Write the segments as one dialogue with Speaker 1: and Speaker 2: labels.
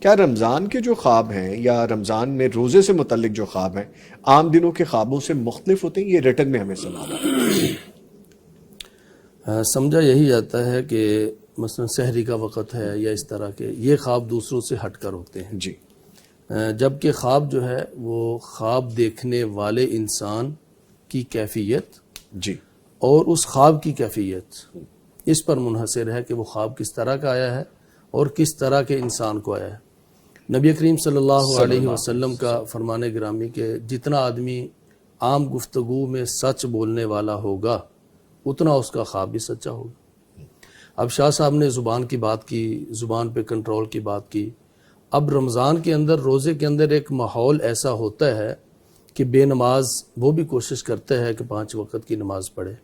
Speaker 1: کیا رمضان کے جو خواب ہیں یا رمضان میں روزے سے متعلق جو خواب ہیں عام دنوں کے خوابوں سے مختلف ہوتے ہیں؟ یہ ریٹن میں ہمیں سنا
Speaker 2: سمجھا یہی جاتا ہے کہ مثلا سحری کا وقت ہے یا اس طرح کے یہ خواب دوسروں سے ہٹ کر ہوتے ہیں
Speaker 1: جی،
Speaker 2: جبکہ خواب جو ہے وہ خواب دیکھنے والے انسان کی کیفیت
Speaker 1: جی،
Speaker 2: اور اس خواب کی کیفیت اس پر منحصر ہے کہ وہ خواب کس طرح کا آیا ہے اور کس طرح کے انسان کو آیا ہے۔ نبی کریم صلی اللہ علیہ وسلم کا فرمان گرامی کہ جتنا آدمی عام گفتگو میں سچ بولنے والا ہوگا اتنا اس کا خواب بھی سچا ہوگا۔ اب شاہ صاحب نے زبان کی بات کی، زبان پہ کنٹرول کی بات کی۔ اب رمضان کے اندر، روزے کے اندر ایک ماحول ایسا ہوتا ہے کہ بے نماز وہ بھی کوشش کرتا ہے کہ 5 وقت کی نماز پڑھے،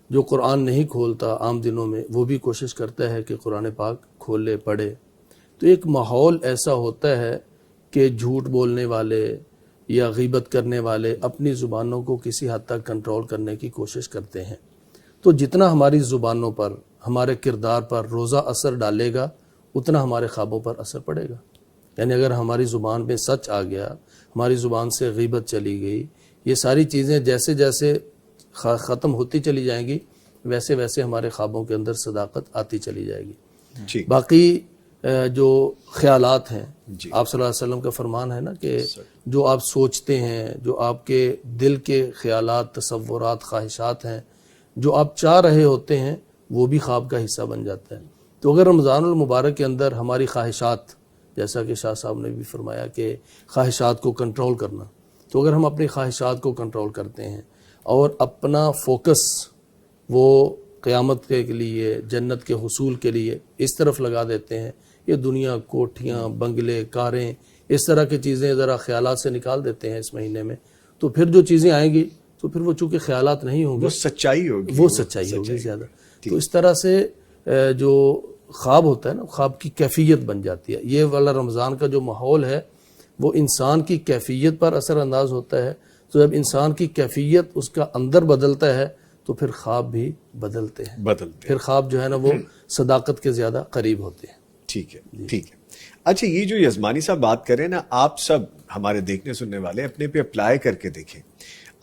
Speaker 2: جو قرآن نہیں کھولتا عام دنوں میں وہ بھی کوشش کرتا ہے کہ قرآن پاک کھولے پڑھے۔ تو ایک ماحول ایسا ہوتا ہے کہ جھوٹ بولنے والے یا غیبت کرنے والے اپنی زبانوں کو کسی حد تک کنٹرول کرنے کی کوشش کرتے ہیں۔ تو جتنا ہماری زبانوں پر، ہمارے کردار پر روزہ اثر ڈالے گا اتنا ہمارے خوابوں پر اثر پڑے گا۔ یعنی اگر ہماری زبان پہ سچ آ گیا، ہماری زبان سے غیبت چلی گئی، یہ ساری چیزیں جیسے جیسے ختم ہوتی چلی جائیں گی ویسے ویسے ہمارے خوابوں کے اندر صداقت آتی چلی جائے گی۔
Speaker 1: جی،
Speaker 2: باقی جو خیالات ہیں،
Speaker 1: جی،
Speaker 2: آپ صلی اللہ علیہ وسلم کا فرمان ہے نا کہ جو آپ سوچتے ہیں، جو آپ کے دل کے خیالات، تصورات، خواہشات ہیں، جو آپ چاہ رہے ہوتے ہیں وہ بھی خواب کا حصہ بن جاتا ہے۔ تو اگر رمضان المبارک کے اندر ہماری خواہشات، جیسا کہ شاہ صاحب نے بھی فرمایا کہ خواہشات کو کنٹرول کرنا، تو اگر ہم اپنی خواہشات کو کنٹرول کرتے ہیں اور اپنا فوکس وہ قیامت کے لیے، جنت کے حصول کے لیے اس طرف لگا دیتے ہیں، یہ دنیا، کوٹھیاں، بنگلے، کاریں، اس طرح کی چیزیں ذرا خیالات سے نکال دیتے ہیں اس مہینے میں، تو پھر جو چیزیں آئیں گی تو پھر وہ چونکہ خیالات نہیں ہوں گے،
Speaker 1: وہ سچائی ہوگی،
Speaker 2: وہ سچائی ہوگی زیادہ۔ تو اس طرح سے جو خواب ہوتا ہے نا، خواب کی کیفیت بن جاتی ہے۔ یہ والا رمضان کا جو ماحول ہے وہ انسان کی کیفیت پر اثر انداز ہوتا ہے۔ تو جب انسان کی کیفیت اس کا اندر بدلتا ہے تو پھر خواب بھی بدلتے ہیں، پھر خواب جو ہے نا وہ صداقت کے زیادہ قریب ہوتے ہیں۔
Speaker 1: ٹھیک ہے، ٹھیک ہے۔ اچھا، یہ جو یزمانی صاحب بات کریں نا، آپ سب ہمارے دیکھنے سننے والے اپنے پہ اپلائی کر کے دیکھیں،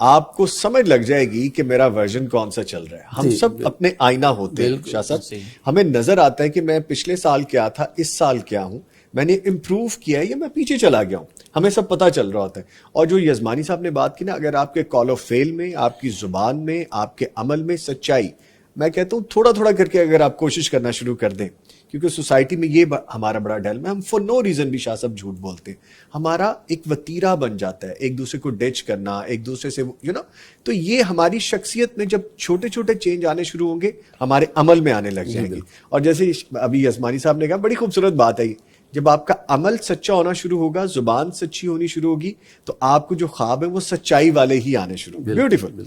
Speaker 1: آپ کو سمجھ لگ جائے گی کہ میرا ورژن کون سا چل رہا ہے۔ ہم سب اپنے آئینہ ہوتے ہیں شاہ صاحب، ہمیں نظر آتا ہے کہ میں پچھلے سال کیا تھا، اس سال کیا ہوں، میں نے امپروو کیا ہے یا میں پیچھے چلا گیا ہوں، ہمیں سب پتہ چل رہا ہوتا ہے۔ اور جو یزمانی صاحب نے بات کی نا، اگر آپ کے کال آف فیل میں، آپ کی زبان میں، آپ کے عمل میں سچائی، میں کہتا ہوں تھوڑا تھوڑا کر کے اگر آپ کوشش کرنا شروع کر دیں، کیونکہ سوسائٹی میں یہ ہمارا بڑا ڈیل میں ہم فور نو ریزن بھی شاہ صاحب جھوٹ بولتے ہیں، ہمارا ایک وتیرہ بن جاتا ہے ایک دوسرے کو ڈچ کرنا، ایک دوسرے سے تو یہ ہماری شخصیت میں جب چھوٹے چھوٹے چینج آنے شروع ہوں گے ہمارے عمل میں آنے لگ جائیں گے۔ اور جیسے ابھی یزمانی صاحب نے کہا، بڑی خوبصورت بات ہے، جب آپ کا عمل سچا ہونا شروع ہوگا، زبان سچی ہونی شروع ہوگی، تو آپ کو جو خواب ہے وہ سچائی والے ہی آنے شروع، بیوٹیفل۔